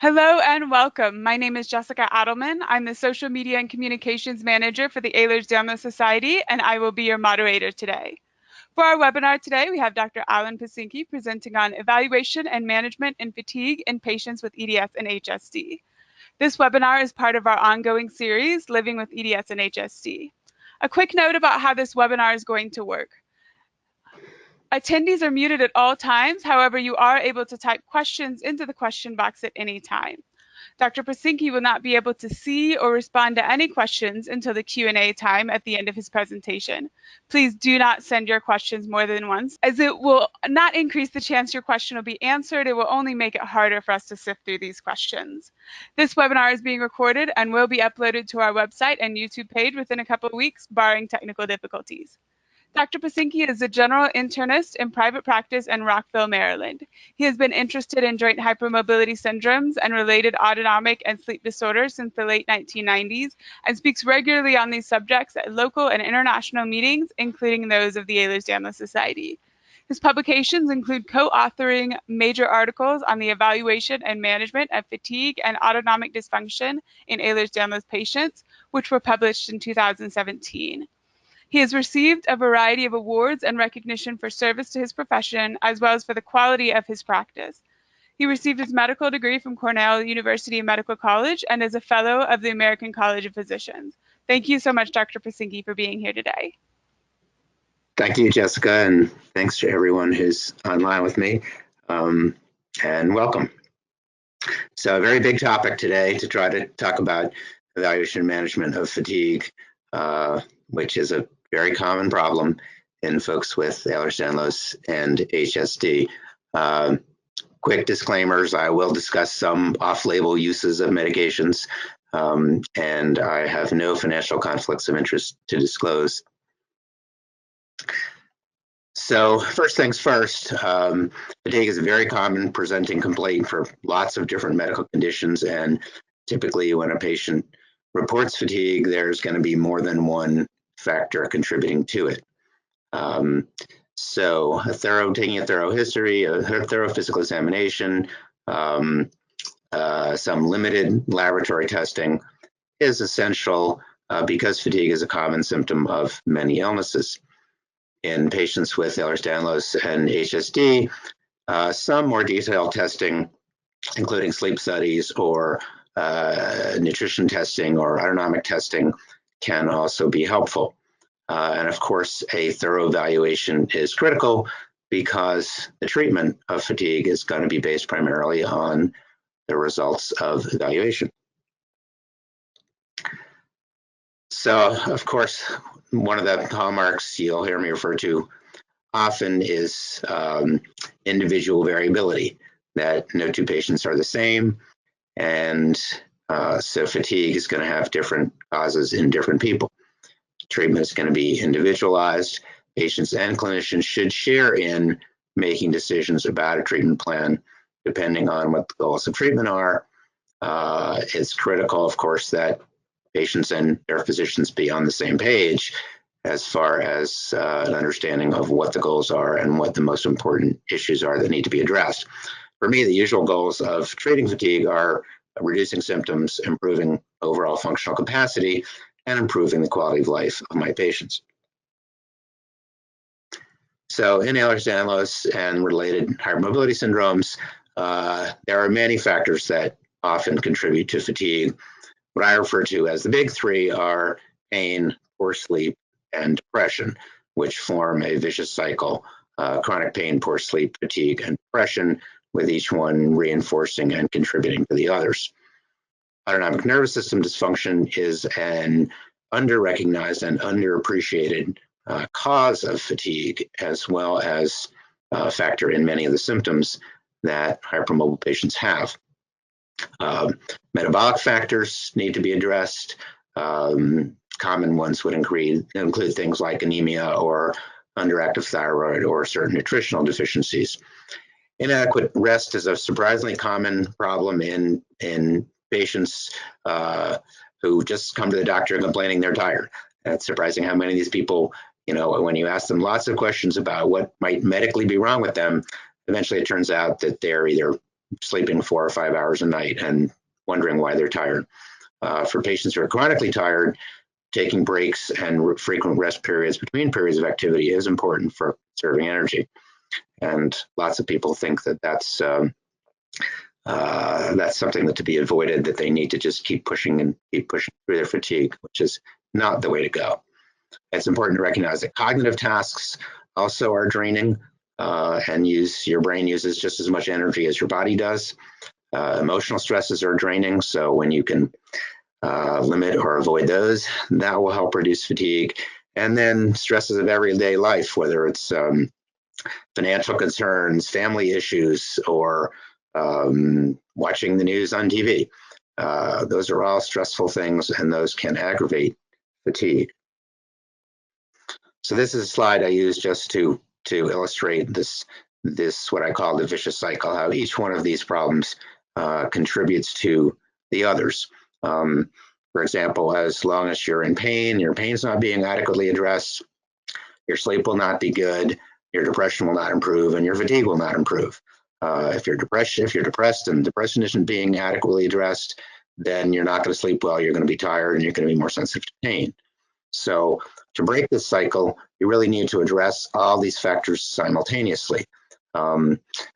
Hello and welcome. My name is Jessica Adelman. I'm the Social Media and Communications Manager for the Ehlers-Danlos Society, and I will be your moderator today. For our webinar today, we have Dr. Alan Pocinki presenting on evaluation and management in fatigue in patients with EDS and HSD. This webinar is part of our ongoing series, Living with EDS and HSD. A quick note about how this webinar is going to work. Attendees are muted at all times. However, you are able to type questions into the question box at any time. Dr. Pocincki will not be able to see or respond to any questions until the Q&A time at the end of his presentation. Please do not send your questions more than once, as it will not increase the chance your question will be answered. It will only make it harder for us to sift through these questions. This webinar is being recorded and will be uploaded to our website and YouTube page within a couple of weeks, barring technical difficulties. Dr. Pocinki is a general internist in private practice in Rockville, Maryland. He has been interested in joint hypermobility syndromes and related autonomic and sleep disorders since the late 1990s and speaks regularly on these subjects at local and international meetings, including those of the Ehlers-Danlos Society. His publications include co-authoring major articles on the evaluation and management of fatigue and autonomic dysfunction in Ehlers-Danlos patients, which were published in 2017. He has received a variety of awards and recognition for service to his profession, as well as for the quality of his practice. He received his medical degree from Cornell University Medical College and is a fellow of the American College of Physicians. Thank you so much, Dr. Pocincki, for being here today. Thank you, Jessica, and thanks to everyone who's online with me, and welcome. So a very big topic today to try to talk about evaluation and management of fatigue, which is a very common problem in folks with Ehlers-Danlos and HSD. Quick disclaimers, I will discuss some off-label uses of medications, and I have no financial conflicts of interest to disclose. So first things first, fatigue is a very common presenting complaint for lots of different medical conditions, and typically when a patient reports fatigue, there's going to be more than one factor contributing to it. So taking a thorough history, a thorough physical examination, some limited laboratory testing is essential because fatigue is a common symptom of many illnesses. In patients with Ehlers-Danlos and HSD, some more detailed testing, including sleep studies or nutrition testing or autonomic testing, can also be helpful. And of course, a thorough evaluation is critical because the treatment of fatigue is going to be based primarily on the results of evaluation. So, of course, one of the hallmarks you'll hear me refer to often is individual variability, that no two patients are the same, and so fatigue is going to have different causes in different people. Treatment is going to be individualized. Patients and clinicians should share in making decisions about a treatment plan depending on what the goals of treatment are. It's critical, of course, that patients and their physicians be on the same page as far as an understanding of what the goals are and what the most important issues are that need to be addressed. For me, the usual goals of treating fatigue are reducing symptoms, improving overall functional capacity, and improving the quality of life of my patients. So in Ehlers-Danlos and related hypermobility syndromes, there are many factors that often contribute to fatigue. What I refer to as the big three are pain, poor sleep, and depression, which form a vicious cycle: chronic pain, poor sleep, fatigue, and depression, with each one reinforcing and contributing to the others. Autonomic nervous system dysfunction is an under-recognized and underappreciated cause of fatigue, as well as a factor in many of the symptoms that hypermobile patients have. Metabolic factors need to be addressed. Common ones would include things like anemia or underactive thyroid or certain nutritional deficiencies. Inadequate rest is a surprisingly common problem in patients who just come to the doctor complaining they're tired. It's surprising how many of these people, when you ask them lots of questions about what might medically be wrong with them, eventually it turns out that they're either sleeping 4 or 5 hours a night and wondering why they're tired. For patients who are chronically tired, taking breaks and frequent rest periods between periods of activity is important for conserving energy. And lots of people think that that's something that to be avoided, that they need to just keep pushing and keep pushing through their fatigue, which is not the way to go. It's important to recognize that cognitive tasks also are draining, and your brain uses just as much energy as your body does. Emotional stresses are draining, so when you can limit or avoid those, that will help reduce fatigue. And then stresses of everyday life, whether it's financial concerns, family issues, or watching the news on TV. Those are all stressful things, and those can aggravate fatigue. So this is a slide I use just to illustrate this what I call the vicious cycle, how each one of these problems contributes to the others. For example, as long as you're in pain, your pain's not being adequately addressed, your sleep will not be good, your depression will not improve, and your fatigue will not improve. If you're depressed and depression isn't being adequately addressed, then you're not going to sleep well, you're going to be tired, and you're going to be more sensitive to pain. So to break this cycle, you really need to address all these factors simultaneously.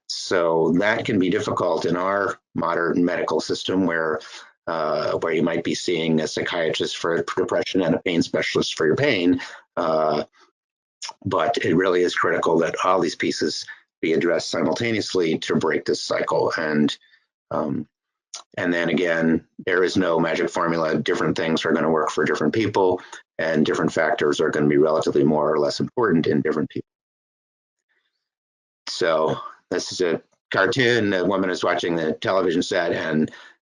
So that can be difficult in our modern medical system, where you might be seeing a psychiatrist for depression and a pain specialist for your pain. But it really is critical that all these pieces be addressed simultaneously to break this cycle. And then again, there is no magic formula. Different things are going to work for different people, and different factors are going to be relatively more or less important in different people. So this is a cartoon. A woman is watching the television set, and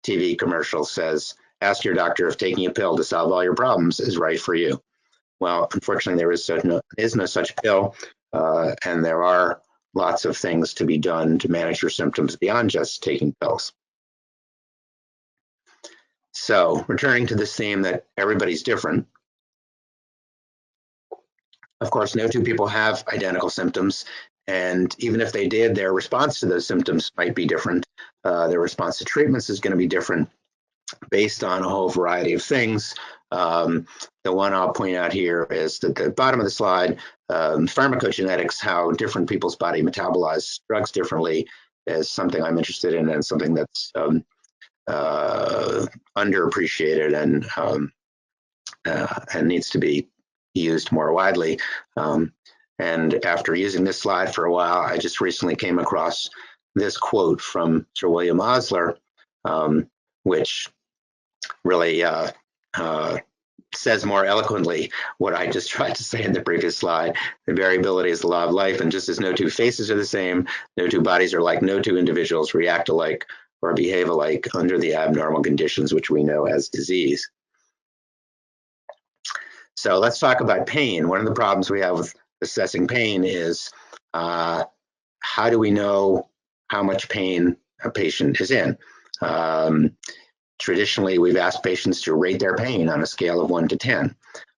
TV commercial says, "Ask your doctor if taking a pill to solve all your problems is right for you." Well, unfortunately, there is no such pill, and there are lots of things to be done to manage your symptoms beyond just taking pills. So returning to this theme that everybody's different, of course, no two people have identical symptoms, and even if they did, their response to those symptoms might be different. Their response to treatments is going to be different based on a whole variety of things. The one I'll point out here is at the bottom of the slide, pharmacogenetics, how different people's body metabolize drugs differently, is something I'm interested in, and something that's underappreciated and needs to be used more widely. And after using this slide for a while, I just recently came across this quote from Sir William Osler, which really says more eloquently what I just tried to say in the previous slide. The variability is the law of life, and just as no two faces are the same, no two bodies are like, no two individuals react alike or behave alike under the abnormal conditions which we know as disease. So let's talk about pain. One of the problems we have with assessing pain is how do we know how much pain a patient is in? Traditionally, we've asked patients to rate their pain on a scale of 1 to 10.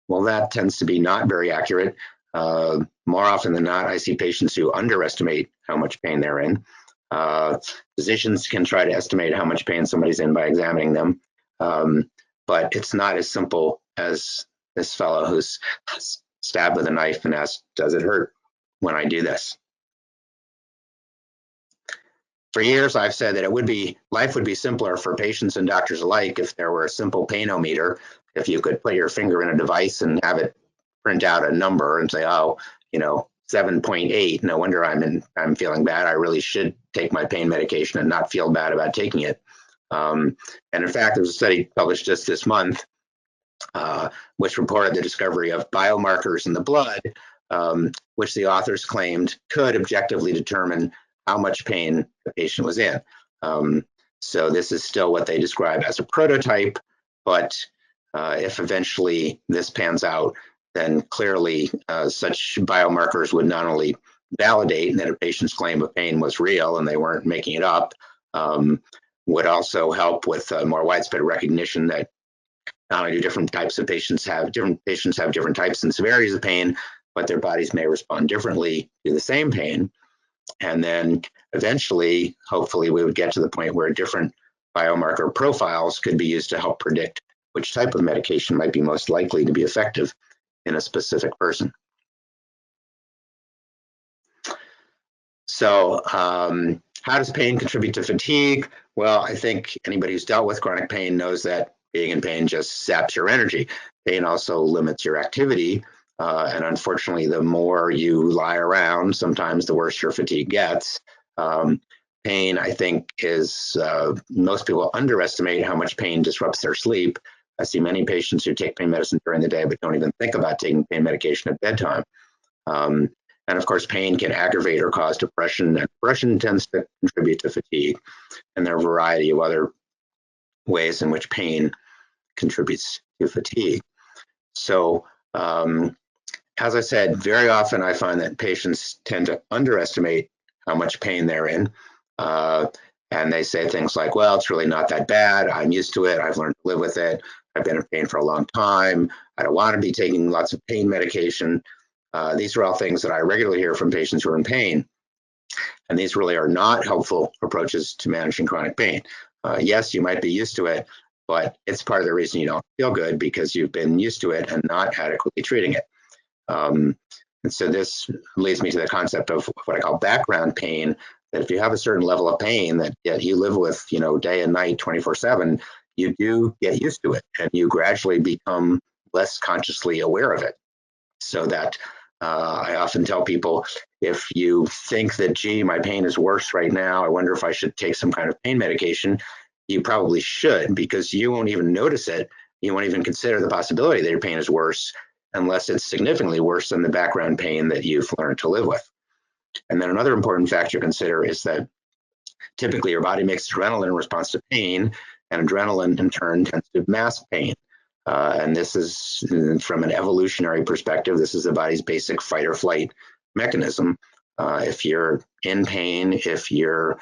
Well, that tends to be not very accurate. More often than not, I see patients who underestimate how much pain they're in. Physicians can try to estimate how much pain somebody's in by examining them, but it's not as simple as this fellow who's stabbed with a knife and asked, "Does it hurt when I do this?" For years, I've said that life would be simpler for patients and doctors alike if there were a simple painometer. If you could put your finger in a device and have it print out a number and say, "Oh, 7.8. No wonder I'm feeling bad. I really should take my pain medication and not feel bad about taking it." And in fact, there was a study published just this month, which reported the discovery of biomarkers in the blood, which the authors claimed could objectively determine how much pain the patient was in. So this is still what they describe as a prototype, but if eventually this pans out, then clearly such biomarkers would not only validate that a patient's claim of pain was real and they weren't making it up, would also help with more widespread recognition that not only do different patients have different types and severities of pain, but their bodies may respond differently to the same pain. And then eventually, hopefully, we would get to the point where different biomarker profiles could be used to help predict which type of medication might be most likely to be effective in a specific person. So how does pain contribute to fatigue? Well, I think anybody who's dealt with chronic pain knows that being in pain just saps your energy. Pain also limits your activity. And unfortunately, the more you lie around, sometimes the worse your fatigue gets. Pain, I think, is most people underestimate how much pain disrupts their sleep. I see many patients who take pain medicine during the day but don't even think about taking pain medication at bedtime. And of course, pain can aggravate or cause depression, and depression tends to contribute to fatigue. And there are a variety of other ways in which pain contributes to fatigue. So, as I said, very often I find that patients tend to underestimate how much pain they're in. And they say things like, well, it's really not that bad. I'm used to it. I've learned to live with it. I've been in pain for a long time. I don't want to be taking lots of pain medication. These are all things that I regularly hear from patients who are in pain. And these really are not helpful approaches to managing chronic pain. Yes, you might be used to it, but it's part of the reason you don't feel good because you've been used to it and not adequately treating it. And so this leads me to the concept of what I call background pain, that if you have a certain level of pain that you live with, day and night, 24/7, you do get used to it and you gradually become less consciously aware of it. So that I often tell people, if you think that, gee, my pain is worse right now, I wonder if I should take some kind of pain medication, you probably should, because you won't even notice it. You won't even consider the possibility that your pain is worse unless it's significantly worse than the background pain that you've learned to live with. And then another important factor to consider is that typically your body makes adrenaline in response to pain, and adrenaline in turn tends to mask pain. And this is, from an evolutionary perspective, this is the body's basic fight or flight mechanism. If you're in pain, if you're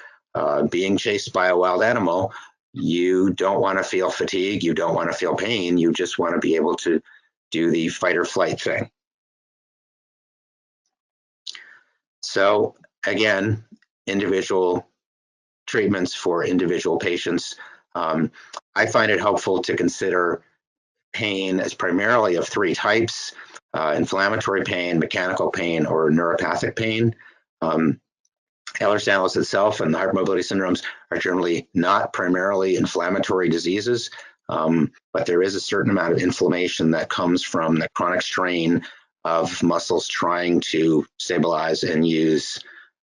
being chased by a wild animal, you don't want to feel fatigue, you don't want to feel pain, you just want to be able to do the fight or flight thing. So again, individual treatments for individual patients. I find it helpful to consider pain as primarily of three types: inflammatory pain, mechanical pain, or neuropathic pain. Ehlers-Danlos itself and the hypermobility syndromes are generally not primarily inflammatory diseases, but there is a certain amount of inflammation that comes from the chronic strain of muscles trying to stabilize and use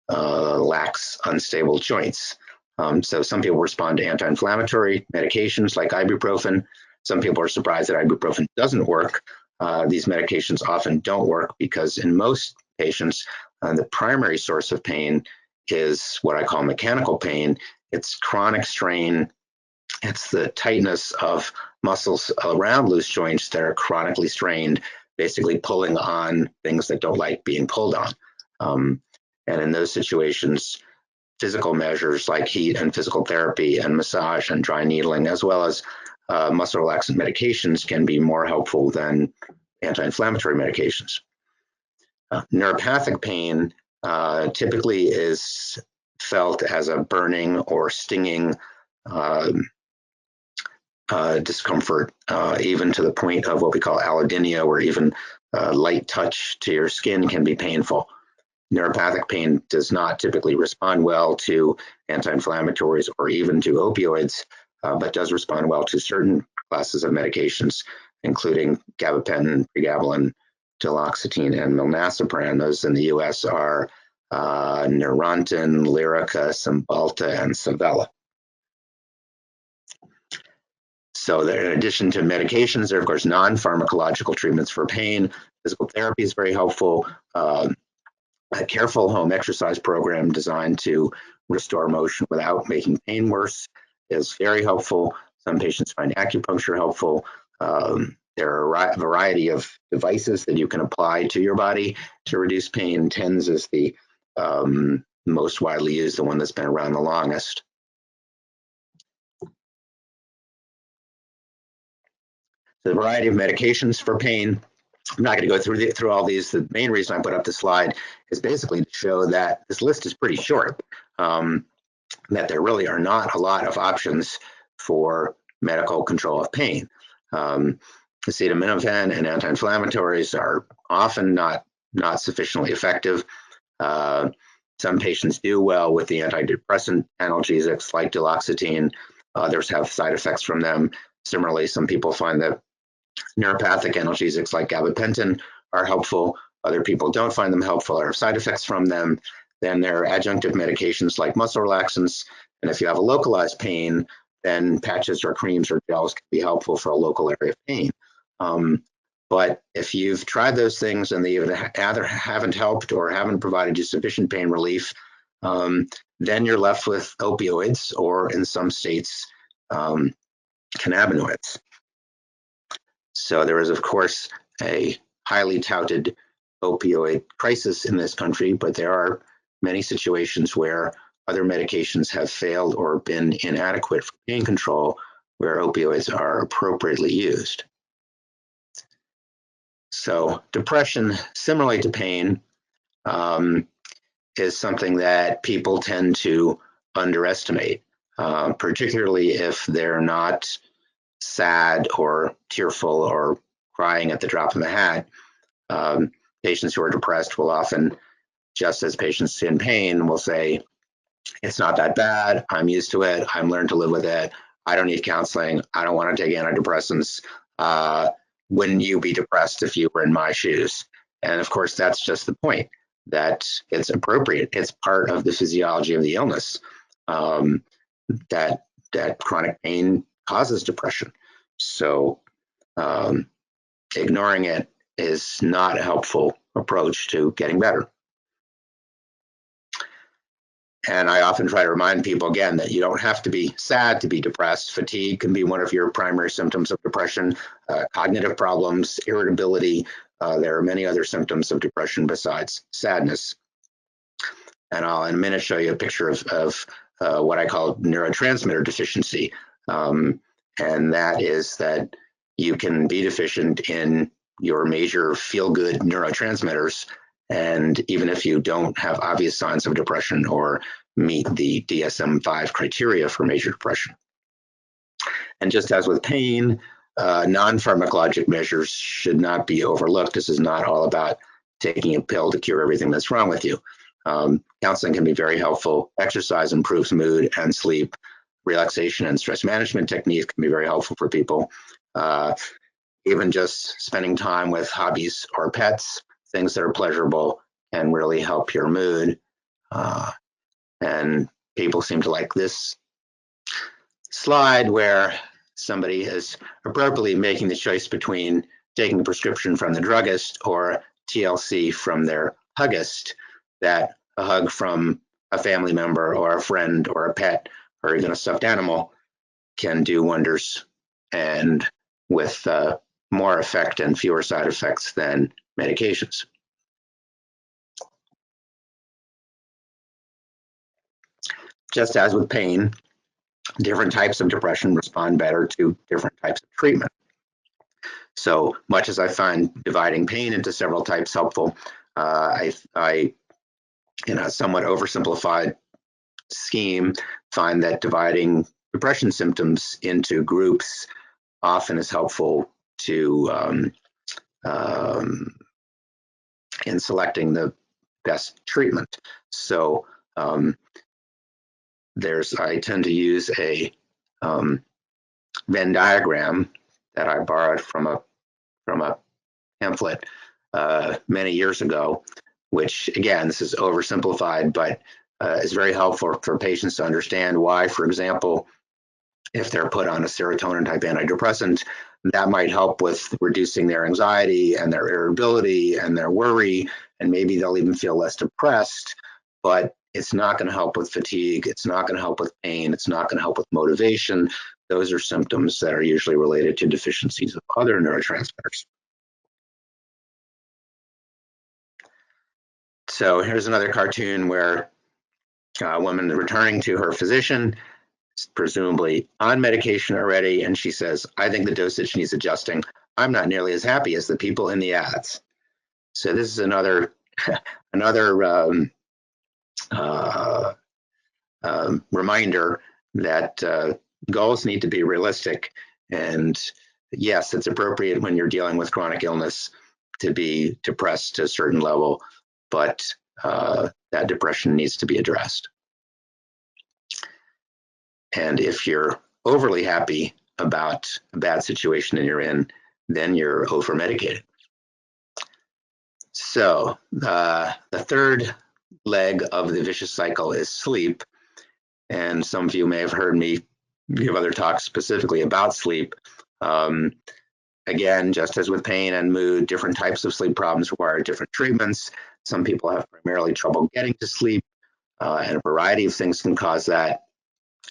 lax, unstable joints. So some people respond to anti-inflammatory medications like ibuprofen. Some people are surprised that ibuprofen doesn't work. These medications often don't work because in most patients, the primary source of pain is what I call mechanical pain. It's chronic strain. It's the tightness of muscles around loose joints that are chronically strained, basically pulling on things that don't like being pulled on. And in those situations, physical measures like heat and physical therapy and massage and dry needling, as well as muscle relaxant medications, can be more helpful than anti-inflammatory medications. Neuropathic pain typically is felt as a burning or stinging discomfort, even to the point of what we call allodynia, where even light touch to your skin can be painful. Neuropathic pain does not typically respond well to anti-inflammatories or even to opioids, but does respond well to certain classes of medications, including gabapentin, pregabalin, duloxetine, and milnacipran. Those in the US are Neurontin, Lyrica, Cymbalta, and Savella. So there, in addition to medications, there are of course non-pharmacological treatments for pain. Physical therapy is very helpful. A careful home exercise program designed to restore motion without making pain worse is very helpful. Some patients find acupuncture helpful. There are a variety of devices that you can apply to your body to reduce pain. TENS is the most widely used, the one that's been around the longest. The variety of medications for pain. I'm not going to go through all these. The main reason I put up the slide is basically to show that this list is pretty short, that there really are not a lot of options for medical control of pain. Acetaminophen and anti-inflammatories are often not sufficiently effective. Some patients do well with the antidepressant analgesics like duloxetine. Others have side effects from them. Similarly, some people find that neuropathic analgesics like gabapentin are helpful. Other people don't find them helpful or have side effects from them. Then there are adjunctive medications like muscle relaxants. And if you have a localized pain, then patches or creams or gels can be helpful for a local area of pain. But if you've tried those things and they either haven't helped or haven't provided you sufficient pain relief, then you're left with opioids or, in some states, cannabinoids. So there is, of course, a highly touted opioid crisis in this country, but there are many situations where other medications have failed or been inadequate for pain control, where opioids are appropriately used. So depression, similarly to pain, is something that people tend to underestimate, particularly if they're not sad or tearful or crying at the drop of a hat. Patients who are depressed will often, just as patients in pain, will say, it's not that bad, I'm used to it, I'm learned to live with it, I don't need counseling, I don't want to take antidepressants. Wouldn't you be depressed if you were in my shoes? And of course, that's just the point, that it's appropriate. It's part of the physiology of the illness, that chronic pain causes depression. So ignoring it is not a helpful approach to getting better. And I often try to remind people, again, that you don't have to be sad to be depressed. Fatigue can be one of your primary symptoms of depression, cognitive problems, irritability. There are many other symptoms of depression besides sadness. And I'll in a minute show you a picture of what I call neurotransmitter deficiency. And that is that you can be deficient in your major feel-good neurotransmitters, and even if you don't have obvious signs of depression or meet the DSM-5 criteria for major depression. And just as with pain, non-pharmacologic measures should not be overlooked. This is not all about taking a pill to cure everything that's wrong with you. Counseling can be very helpful. Exercise improves mood and sleep. Relaxation and stress management techniques can be very helpful for people. Even just spending time with hobbies or pets, things that are pleasurable, can really help your mood. And people seem to like this slide where somebody is appropriately making the choice between taking a prescription from the druggist or TLC from their huggist, that a hug from a family member or a friend or a pet or even a stuffed animal can do wonders, and with more effect and fewer side effects than medications. Just as with pain, different types of depression respond better to different types of treatment. So much as I find dividing pain into several types helpful, I in a somewhat oversimplified scheme, find that dividing depression symptoms into groups often is helpful to in selecting the best treatment. So I tend to use a Venn diagram that I borrowed from a pamphlet many years ago, which, again, this is oversimplified, but is very helpful for patients to understand why, for example, if they're put on a serotonin type antidepressant, that might help with reducing their anxiety and their irritability and their worry, and maybe they'll even feel less depressed, but it's not going to help with fatigue, it's not going to help with pain, it's not going to help with motivation. Those are symptoms that are usually related to deficiencies of other neurotransmitters. So here's another cartoon where a woman returning to her physician, presumably on medication already, and she says, I think the dosage needs adjusting. I'm not nearly as happy as the people in the ads. So this is another reminder that goals need to be realistic. And yes, it's appropriate when you're dealing with chronic illness to be depressed to a certain level, but that depression needs to be addressed. And if you're overly happy about a bad situation you're in, then you're over-medicated. So the third leg of the vicious cycle is sleep. And some of you may have heard me give other talks specifically about sleep. Again, just as with pain and mood, different types of sleep problems require different treatments. Some people have primarily trouble getting to sleep, and a variety of things can cause that.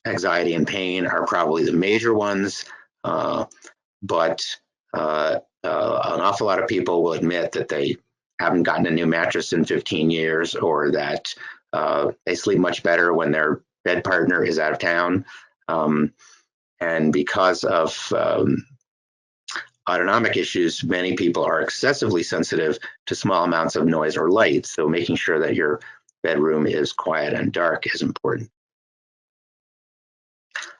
Anxiety and pain are probably the major ones, but an awful lot of people will admit that they haven't gotten a new mattress in 15 years, or that they sleep much better when their bed partner is out of town. And because of autonomic issues, many people are excessively sensitive to small amounts of noise or light. So making sure that your bedroom is quiet and dark is important.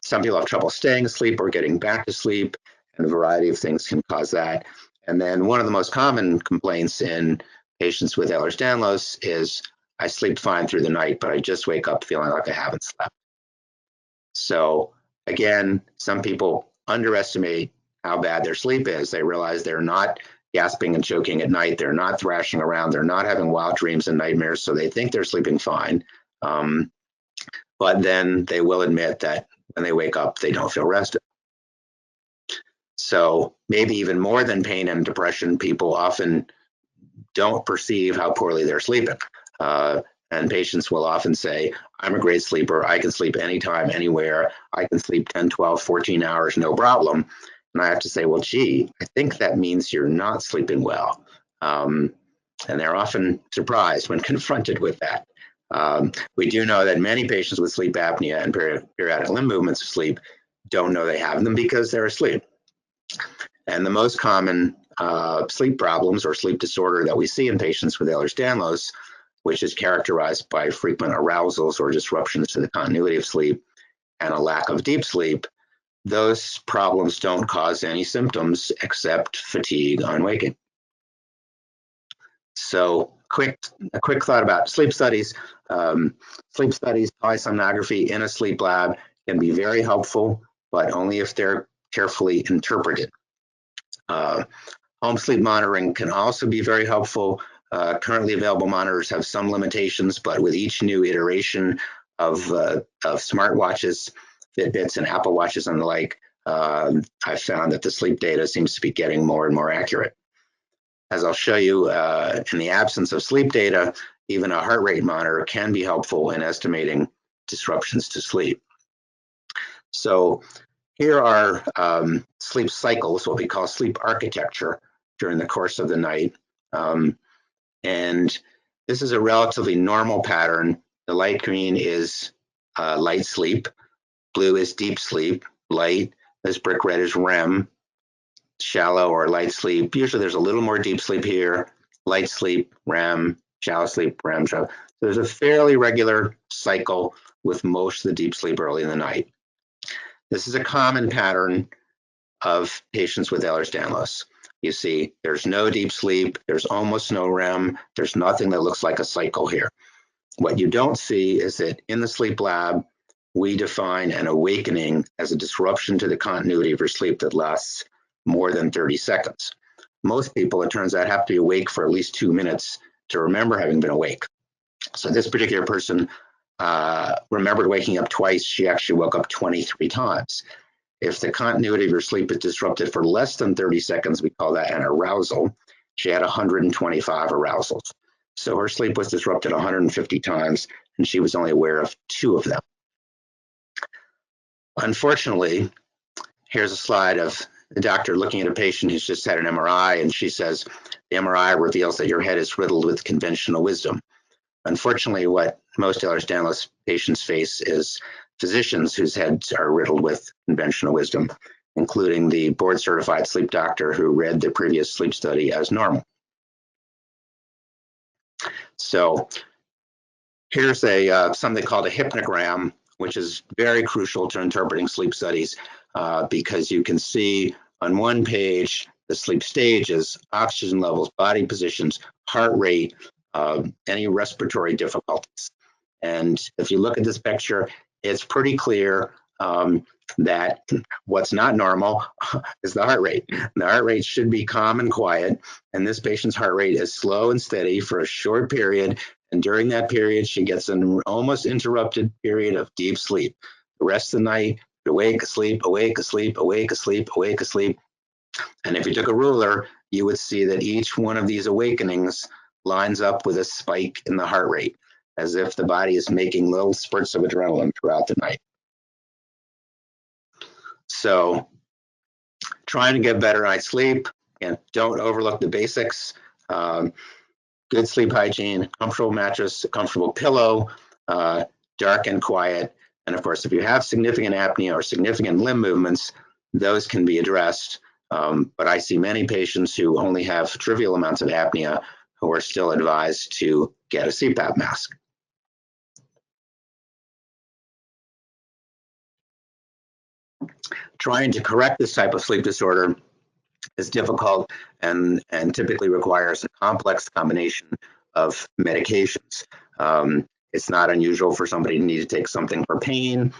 Some people have trouble staying asleep or getting back to sleep, and a variety of things can cause that. And then one of the most common complaints in patients with Ehlers-Danlos is, I sleep fine through the night, but I just wake up feeling like I haven't slept. So again, some people underestimate how bad their sleep is. They realize they're not gasping and choking at night. They're not thrashing around. They're not having wild dreams and nightmares. So they think they're sleeping fine. But then they will admit that when they wake up, they don't feel rested. So maybe even more than pain and depression, people often don't perceive how poorly they're sleeping. And patients will often say, I'm a great sleeper. I can sleep anytime, anywhere. I can sleep 10, 12, 14 hours, no problem. And I have to say, well, gee, I think that means you're not sleeping well. And they're often surprised when confronted with that. We do know that many patients with sleep apnea and periodic limb movements of sleep don't know they have them because they're asleep. And the most common sleep problems or sleep disorder that we see in patients with Ehlers-Danlos, which is characterized by frequent arousals or disruptions to the continuity of sleep and a lack of deep sleep, those problems don't cause any symptoms except fatigue on waking. So a quick thought about sleep studies. Sleep studies, polysomnography in a sleep lab can be very helpful, but only if they're carefully interpreted. Home sleep monitoring can also be very helpful. Currently available monitors have some limitations, but with each new iteration of smartwatches, Fitbits and Apple Watches and the like, I've found that the sleep data seems to be getting more and more accurate. As I'll show you, in the absence of sleep data, even a heart rate monitor can be helpful in estimating disruptions to sleep. So here are sleep cycles, what we call sleep architecture during the course of the night. And this is a relatively normal pattern. The light green is light sleep, blue is deep sleep, light, this brick red is REM, shallow or light sleep. Usually there's a little more deep sleep here, light sleep, REM, shallow sleep, REM, shallow. So there's a fairly regular cycle with most of the deep sleep early in the night. This is a common pattern of patients with Ehlers-Danlos. You see, there's no deep sleep, there's almost no REM, there's nothing that looks like a cycle here. What you don't see is that in the sleep lab, we define an awakening as a disruption to the continuity of your sleep that lasts more than 30 seconds. Most people, it turns out, have to be awake for at least 2 minutes to remember having been awake. So this particular person remembered waking up twice. She actually woke up 23 times. If the continuity of your sleep is disrupted for less than 30 seconds, we call that an arousal. She had 125 arousals. So her sleep was disrupted 150 times, and she was only aware of 2 of them. Unfortunately, here's a slide of the doctor looking at a patient who's just had an MRI, and she says, the MRI reveals that your head is riddled with conventional wisdom. Unfortunately, what most Ehlers-Danlos patients face is physicians whose heads are riddled with conventional wisdom. including the board-certified sleep doctor who read the previous sleep study as normal. So here's something called a hypnogram, which is very crucial to interpreting sleep studies because you can see on one page the sleep stages, oxygen levels, body positions, heart rate, any respiratory difficulties. And if you look at this picture, it's pretty clear that what's not normal is the heart rate. The heart rate should be calm and quiet, and this patient's heart rate is slow and steady for a short period, and during that period, she gets an almost interrupted period of deep sleep. The rest of the night, awake, asleep, awake, asleep, awake, asleep, awake, asleep. And if you took a ruler, you would see that each one of these awakenings lines up with a spike in the heart rate, as if the body is making little spurts of adrenaline throughout the night. So trying to get better night's sleep, and don't overlook the basics. Good sleep hygiene, comfortable mattress, comfortable pillow, dark and quiet. And of course, if you have significant apnea or significant limb movements, those can be addressed. But I see many patients who only have trivial amounts of apnea who are still advised to get a CPAP mask. Trying to correct this type of sleep disorder is difficult and typically requires a complex combination of medications. It's not unusual for somebody to need to take something for pain,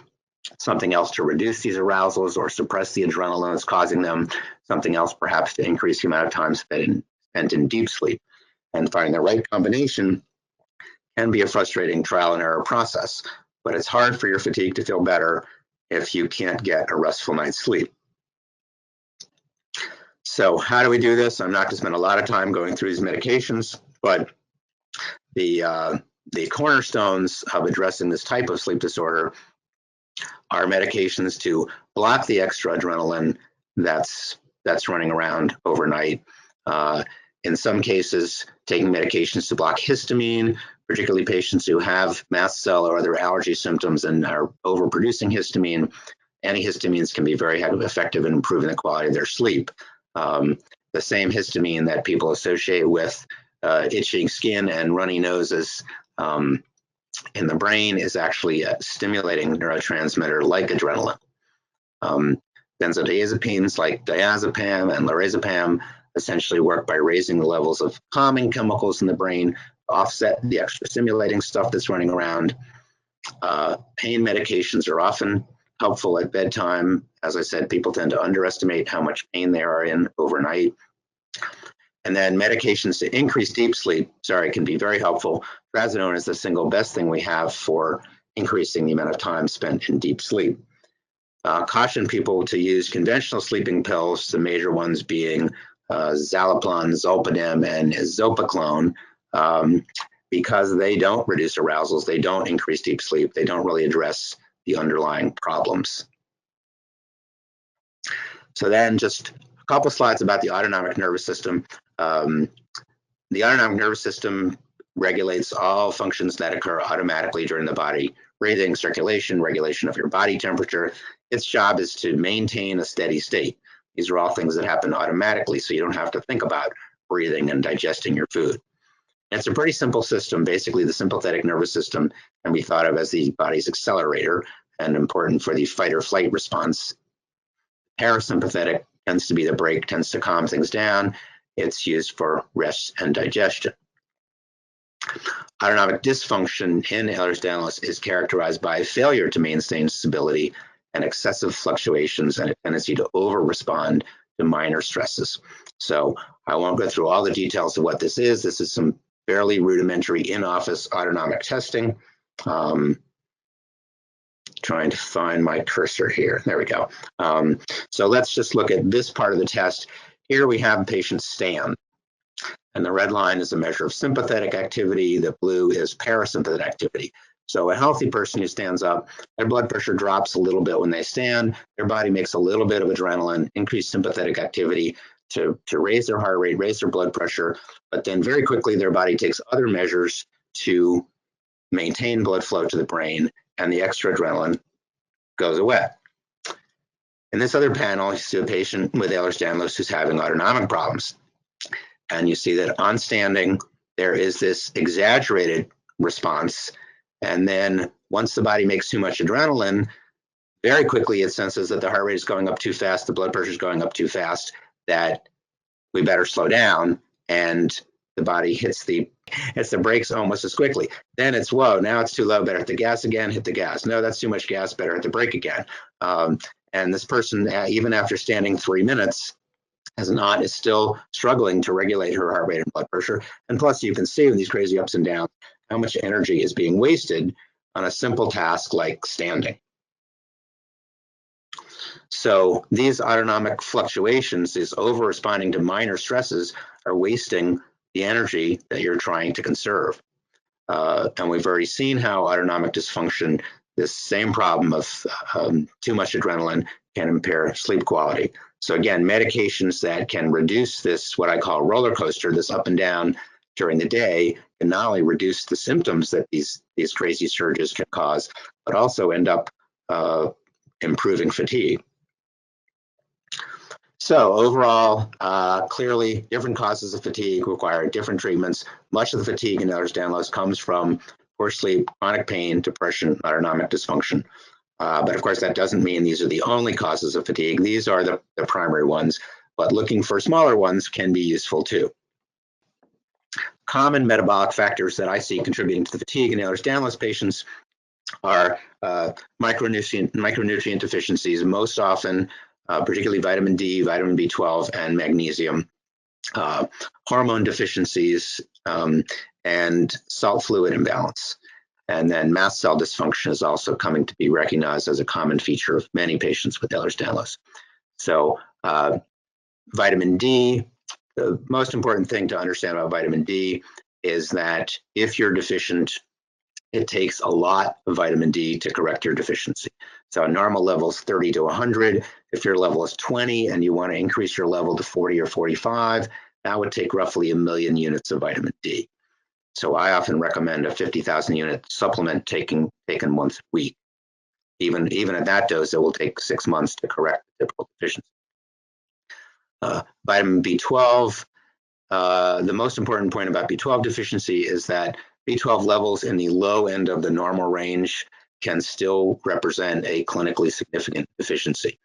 something else to reduce these arousals or suppress the adrenaline that's causing them, something else perhaps to increase the amount of time spent in deep sleep. And finding the right combination can be a frustrating trial and error process, but it's hard for your fatigue to feel better if you can't get a restful night's sleep. So how do we do this? I'm not going to spend a lot of time going through these medications, but the cornerstones of addressing this type of sleep disorder are medications to block the extra adrenaline that's running around overnight. In some cases, taking medications to block histamine, particularly patients who have mast cell or other allergy symptoms and are overproducing histamine. Antihistamines can be very effective in improving the quality of their sleep. The same histamine that people associate with itching skin and runny noses in the brain is actually a stimulating neurotransmitter like adrenaline. Benzodiazepines like diazepam and lorazepam essentially work by raising the levels of calming chemicals in the brain, offset the extra stimulating stuff that's running around. Pain medications are often helpful at bedtime. As I said, people tend to underestimate how much pain they are in overnight. And then medications to increase deep sleep, can be very helpful. Trazodone is the single best thing we have for increasing the amount of time spent in deep sleep. Caution people to use conventional sleeping pills, the major ones being Zaloplan, Zolpidem, and Zopiclone, because they don't reduce arousals, they don't increase deep sleep, they don't really address the underlying problems. So then just a couple slides about the autonomic nervous system. The autonomic nervous system regulates all functions that occur automatically during the body: breathing, circulation, regulation of your body temperature. Its job is to maintain a steady state. These are all things that happen automatically, so you don't have to think about breathing and digesting your food. And it's a pretty simple system. Basically, the sympathetic nervous system can be thought of as the body's accelerator and important for the fight or flight response. Parasympathetic tends to be the brake, tends to calm things down. It's used for rest and digestion. Autonomic dysfunction in Ehlers-Danlos is characterized by failure to maintain stability and excessive fluctuations and a tendency to over-respond to minor stresses. So I won't go through all the details of what this is. This is some fairly rudimentary in-office autonomic testing. Trying to find my cursor here. There we go. So let's just look at this part of the test. Here we have patients stand, and the red line is a measure of sympathetic activity. The blue is parasympathetic activity. So a healthy person who stands up, their blood pressure drops a little bit when they stand. Their body makes a little bit of adrenaline, increased sympathetic activity to raise their heart rate, raise their blood pressure. But then very quickly, their body takes other measures to maintain blood flow to the brain, and the extra adrenaline goes away. In this other panel, you see a patient with Ehlers-Danlos who's having autonomic problems. And you see that on standing, there is this exaggerated response. And then once the body makes too much adrenaline, very quickly it senses that the heart rate is going up too fast, the blood pressure is going up too fast, that we better slow down. And the body hits the brakes almost as quickly. Then it's, whoa, now it's too low, better hit the gas again, hit the gas. No, that's too much gas, better hit the brake again. And this person, even after standing 3 minutes, is still struggling to regulate her heart rate and blood pressure. And plus, you can see in these crazy ups and downs how much energy is being wasted on a simple task like standing. So these autonomic fluctuations, these over-responding to minor stresses, are wasting the energy that you're trying to conserve. And we've already seen how autonomic dysfunction, this same problem of too much adrenaline, can impair sleep quality. So again, medications that can reduce this, what I call roller coaster, this up and down during the day, can not only reduce the symptoms that these crazy surges can cause, but also end up improving fatigue. So overall, clearly different causes of fatigue require different treatments. Much of the fatigue in Ehlers-Danlos comes from poor sleep, chronic pain, depression, autonomic dysfunction. But of course, that doesn't mean these are the only causes of fatigue. These are the primary ones, but looking for smaller ones can be useful too. Common metabolic factors that I see contributing to the fatigue in Ehlers-Danlos patients are micronutrient deficiencies, most often particularly vitamin D, vitamin B12, and magnesium, hormone deficiencies, and salt fluid imbalance. And then mast cell dysfunction is also coming to be recognized as a common feature of many patients with Ehlers-Danlos. So vitamin D, the most important thing to understand about vitamin D is that if you're deficient, it takes a lot of vitamin D to correct your deficiency. So a normal level is 30 to 100. If your level is 20 and you want to increase your level to 40 or 45, that would take roughly 1 million units of vitamin D. So I often recommend a 50,000 unit supplement taken once a week. Even at that dose, it will take 6 months to correct the typical deficiency. Vitamin B12, the most important point about B12 deficiency is that B12 levels in the low end of the normal range can still represent a clinically significant deficiency.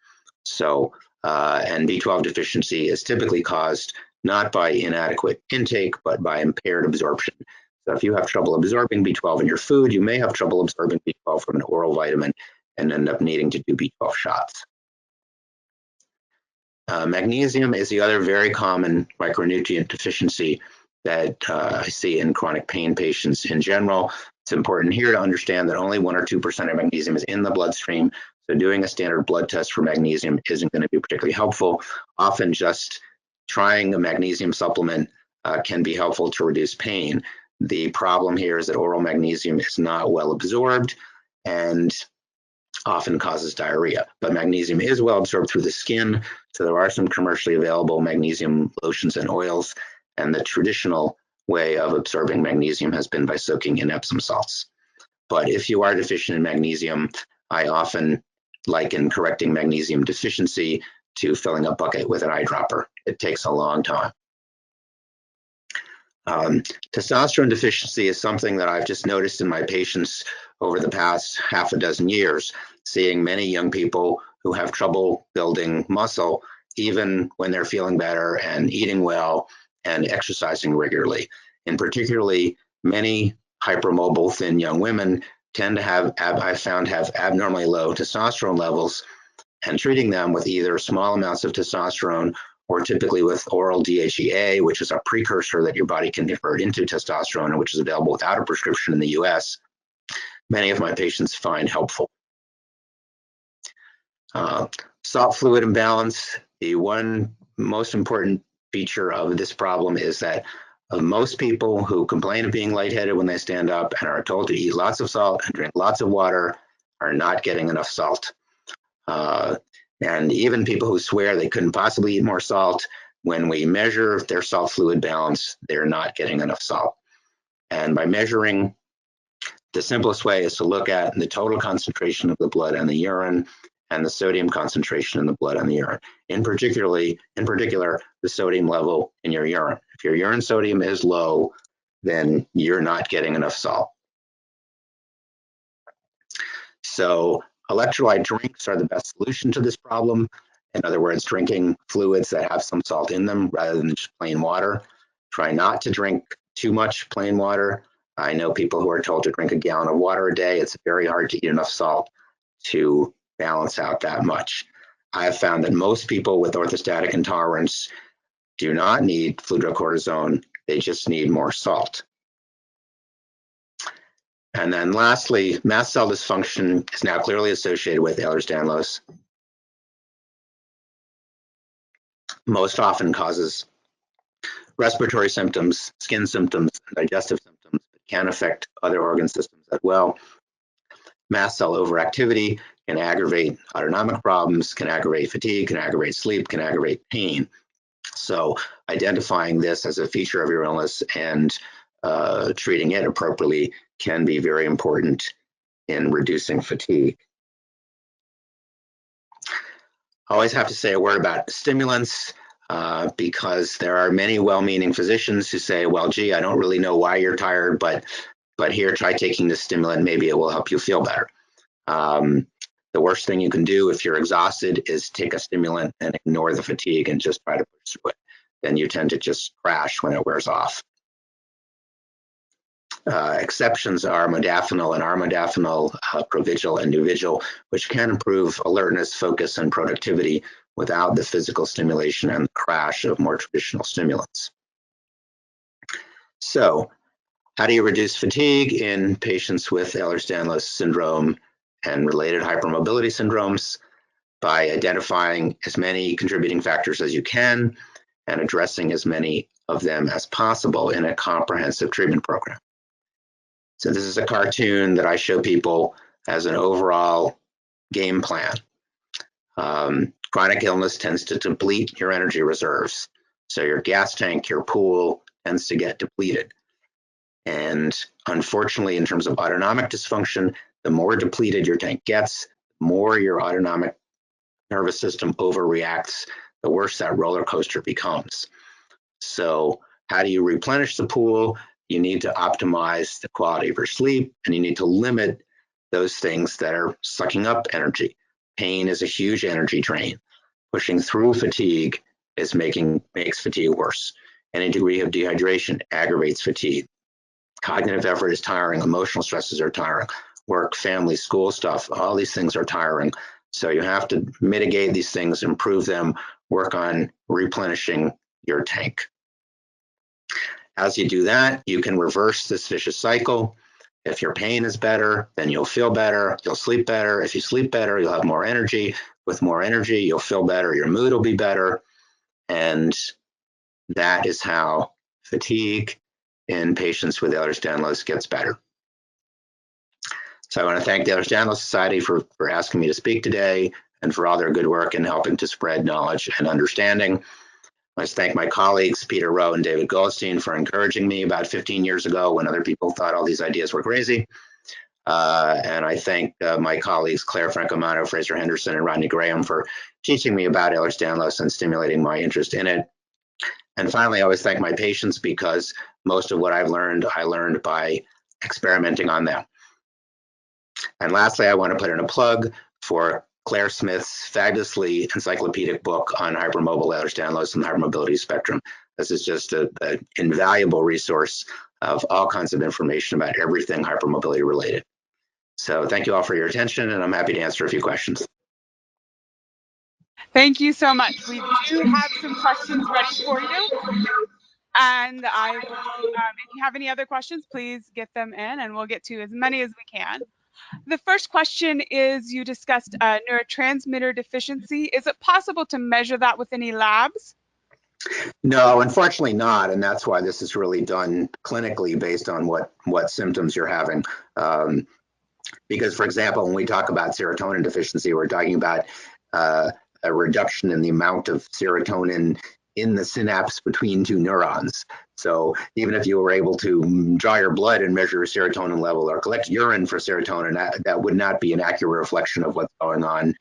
So, and B12 deficiency is typically caused not by inadequate intake, but by impaired absorption. So if you have trouble absorbing B12 in your food, you may have trouble absorbing B12 from an oral vitamin and end up needing to do B12 shots. Magnesium is the other very common micronutrient deficiency that I see in chronic pain patients in general. It's important here to understand that only 1 or 2% of magnesium is in the bloodstream. So doing a standard blood test for magnesium isn't going to be particularly helpful. Often just trying a magnesium supplement can be helpful to reduce pain. The problem here is that oral magnesium is not well absorbed and often causes diarrhea. But magnesium is well absorbed through the skin, so there are some commercially available magnesium lotions and oils, and the traditional way of absorbing magnesium has been by soaking in Epsom salts. But if you are deficient in magnesium, I often liken correcting magnesium deficiency to filling a bucket with an eyedropper. It takes a long time. Testosterone deficiency is something that I've just noticed in my patients over the past half a dozen years, seeing many young people who have trouble building muscle, even when they're feeling better and eating well and exercising regularly. And particularly, many hypermobile thin young women tend to have, I've found, have abnormally low testosterone levels, and treating them with either small amounts of testosterone or typically with oral DHEA, which is a precursor that your body can convert into testosterone and which is available without a prescription in the US, many of my patients find helpful. Salt fluid imbalance, the one most important feature of this problem is that most people who complain of being lightheaded when they stand up and are told to eat lots of salt and drink lots of water are not getting enough salt. And even people who swear they couldn't possibly eat more salt, when we measure their salt fluid balance, they're not getting enough salt. And by measuring, the simplest way is to look at the total concentration of the blood and the urine and the sodium concentration in the blood and the urine. In particular, the sodium level in your urine. If your urine sodium is low, then you're not getting enough salt. So electrolyte drinks are the best solution to this problem. In other words, drinking fluids that have some salt in them rather than just plain water. Try not to drink too much plain water. I know people who are told to drink a gallon of water a day. It's very hard to eat enough salt to balance out that much. I've found that most people with orthostatic intolerance do not need fludrocortisone. They just need more salt. And then lastly, mast cell dysfunction is now clearly associated with Ehlers-Danlos. Most often causes respiratory symptoms, skin symptoms, digestive symptoms, but can affect other organ systems as well. Mast cell overactivity can aggravate autonomic problems, can aggravate fatigue, can aggravate sleep, can aggravate pain. So identifying this as a feature of your illness and treating it appropriately can be very important in reducing fatigue. I always have to say a word about stimulants because there are many well-meaning physicians who say, well, gee, I don't really know why you're tired, but here, try taking this stimulant, maybe it will help you feel better. The worst thing you can do if you're exhausted is take a stimulant and ignore the fatigue and just try to push through it. Then you tend to just crash when it wears off. Exceptions are modafinil and armodafinil, Provigil and Nuvigil, which can improve alertness, focus, and productivity without the physical stimulation and the crash of more traditional stimulants. So, how do you reduce fatigue in patients with Ehlers-Danlos syndrome and related hypermobility syndromes? By identifying as many contributing factors as you can and addressing as many of them as possible in a comprehensive treatment program. So this is a cartoon that I show people as an overall game plan. Chronic illness tends to deplete your energy reserves. So your gas tank, your pool tends to get depleted. And unfortunately, in terms of autonomic dysfunction, the more depleted your tank gets, the more your autonomic nervous system overreacts, the worse that roller coaster becomes. So how do you replenish the pool? You need to optimize the quality of your sleep, and you need to limit those things that are sucking up energy. Pain is a huge energy drain. Pushing through fatigue makes fatigue worse. Any degree of dehydration aggravates fatigue. Cognitive effort is tiring. Emotional stresses are tiring. Work, family, school stuff, all these things are tiring. So you have to mitigate these things, improve them, work on replenishing your tank. As you do that, you can reverse this vicious cycle. If your pain is better, then you'll feel better, you'll sleep better. If you sleep better, you'll have more energy. With more energy, you'll feel better, your mood will be better. And that is how fatigue in patients with Ehlers-Danlos gets better. So I want to thank the Ehlers-Danlos Society for asking me to speak today and for all their good work in helping to spread knowledge and understanding. I want to thank my colleagues, Peter Rowe and David Goldstein, for encouraging me about 15 years ago when other people thought all these ideas were crazy. And I thank my colleagues, Claire Francomano, Fraser Henderson, and Rodney Graham for teaching me about Ehlers-Danlos and stimulating my interest in it. And finally, I always thank my patients because most of what I learned by experimenting on them. And lastly, I want to put in a plug for Claire Smith's fabulously encyclopedic book on hypermobile Ehlers-Danlos and the hypermobility spectrum. This is just an invaluable resource of all kinds of information about everything hypermobility related. So thank you all for your attention, and I'm happy to answer a few questions. Thank you so much. We do have some questions ready for you. And I will, if you have any other questions, please get them in and we'll get to as many as we can. The first question is, you discussed neurotransmitter deficiency. Is it possible to measure that with any labs? No, unfortunately not, and that's why this is really done clinically based on what symptoms you're having. Because, for example, when we talk about serotonin deficiency, we're talking about a reduction in the amount of serotonin in the synapse between two neurons. So even if you were able to draw your blood and measure your serotonin level or collect urine for serotonin, that would not be an accurate reflection of what's going on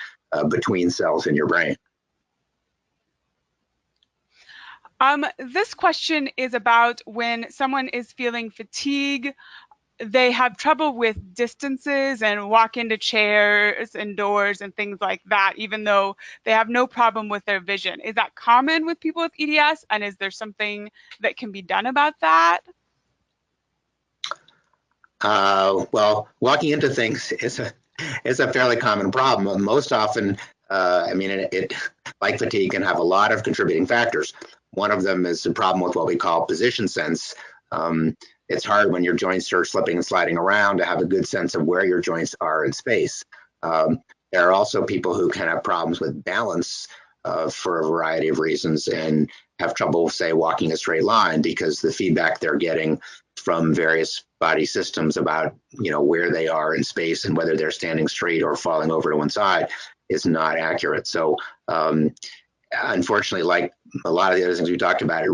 between cells in your brain. This question is about when someone is feeling fatigue, they have trouble with distances and walk into chairs and doors and things like that, even though they have no problem with their vision. Is that common with people with EDS? And is there something that can be done about that? Well, walking into things is a fairly common problem. Most often, I mean, it like fatigue can have a lot of contributing factors. One of them is a problem with what we call position sense. It's hard when your joints are slipping and sliding around to have a good sense of where your joints are in space. There are also people who can have problems with balance for a variety of reasons and have trouble, say, walking a straight line because the feedback they're getting from various body systems about, where they are in space and whether they're standing straight or falling over to one side is not accurate. So unfortunately, like a lot of the other things we talked about,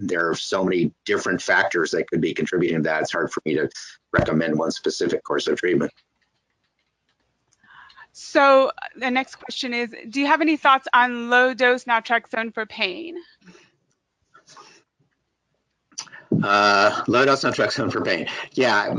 there are so many different factors that could be contributing to that. It's hard for me to recommend one specific course of treatment. So the next question is, do you have any thoughts on low-dose naltrexone for pain? Low-dose naltrexone for pain. Yeah,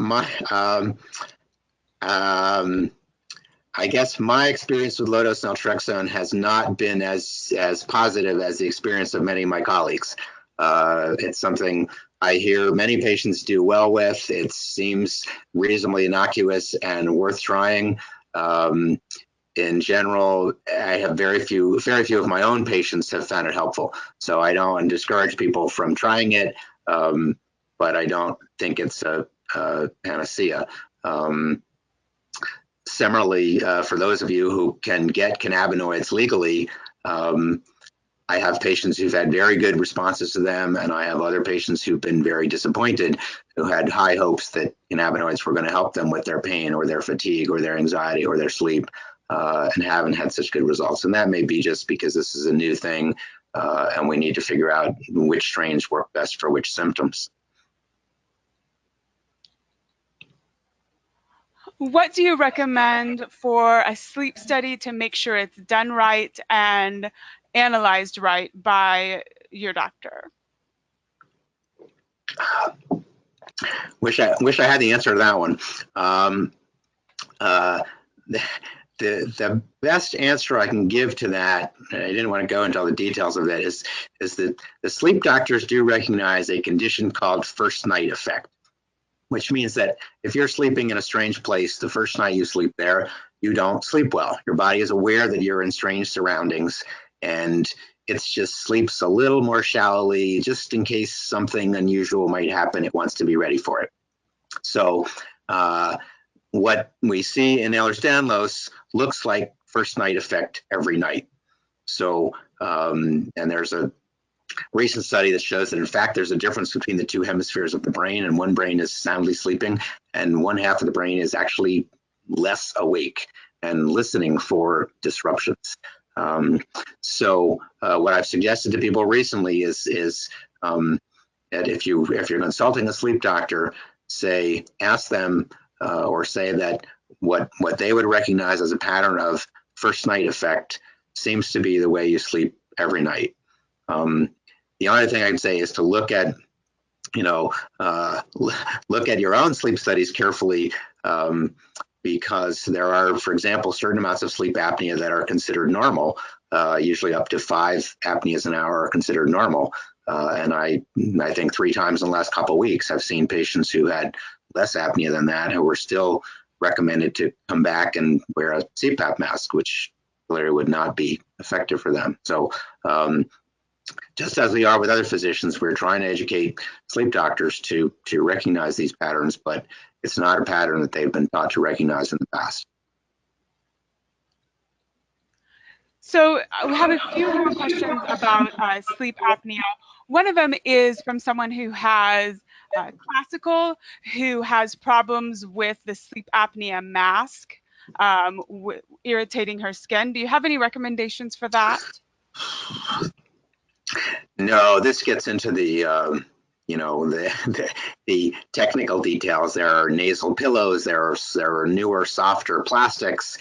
I guess my experience with low-dose naltrexone has not been as positive as the experience of many of my colleagues. It's something I hear many patients do well with. It seems reasonably innocuous and worth trying. In general, I have very few of my own patients have found it helpful. So I don't discourage people from trying it, but I don't think it's a panacea. Similarly, for those of you who can get cannabinoids legally, I have patients who've had very good responses to them, and I have other patients who've been very disappointed, who had high hopes that cannabinoids were going to help them with their pain or their fatigue or their anxiety or their sleep, and haven't had such good results. And that may be just because this is a new thing, and we need to figure out which strains work best for which symptoms. What do you recommend for a sleep study to make sure it's done right and analyzed right by your doctor? Wish I had the answer to that one. The best answer I can give to that, and I didn't want to go into all the details of that, is that the sleep doctors do recognize a condition called first night effect, which means that if you're sleeping in a strange place, the first night you sleep there, you don't sleep well. Your body is aware that you're in strange surroundings, and it just sleeps a little more shallowly, just in case something unusual might happen. It wants to be ready for it. So what we see in Ehlers-Danlos looks like first night effect every night. So, and there's a recent study that shows that in fact there's a difference between the two hemispheres of the brain, and one brain is soundly sleeping and one half of the brain is actually less awake and listening for disruptions. So what I've suggested to people recently is that if you're consulting a sleep doctor, ask them or say that what they would recognize as a pattern of first night effect seems to be the way you sleep every night. The only thing I'd say is to look at your own sleep studies carefully, because there are, for example, certain amounts of sleep apnea that are considered normal. Usually up to 5 apneas an hour are considered normal. And I think 3 times in the last couple of weeks, I've seen patients who had less apnea than that who were still recommended to come back and wear a CPAP mask, which clearly would not be effective for them. So just as we are with other physicians, we're trying to educate sleep doctors to recognize these patterns, but it's not a pattern that they've been taught to recognize in the past. So we have a few more questions about sleep apnea. One of them is from someone who has classical, who has problems with the sleep apnea mask, irritating her skin. Do you have any recommendations for that? No, this gets into the the technical details. There are nasal pillows. There are newer, softer plastics.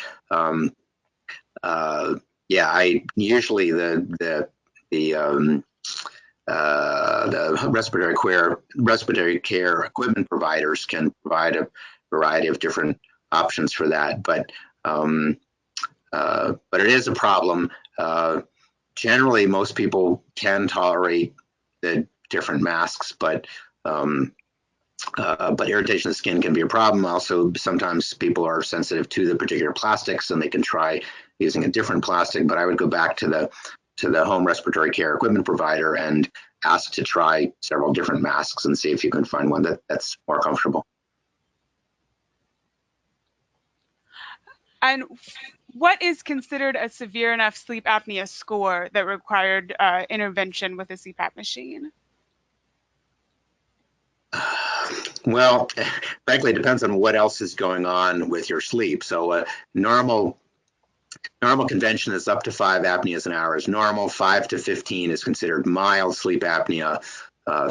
yeah, I usually the respiratory care equipment providers can provide a variety of different options for that, but it is a problem. Generally, most people can tolerate the different masks, but irritation of the skin can be a problem. Also, sometimes people are sensitive to the particular plastics and they can try using a different plastic, but I would go back to the home respiratory care equipment provider and ask to try several different masks and see if you can find one that's more comfortable. And what is considered a severe enough sleep apnea score that required intervention with a CPAP machine? Well, frankly, it depends on what else is going on with your sleep. So normal convention is up to 5 apneas an hour is normal. 5 to 15 is considered mild sleep apnea.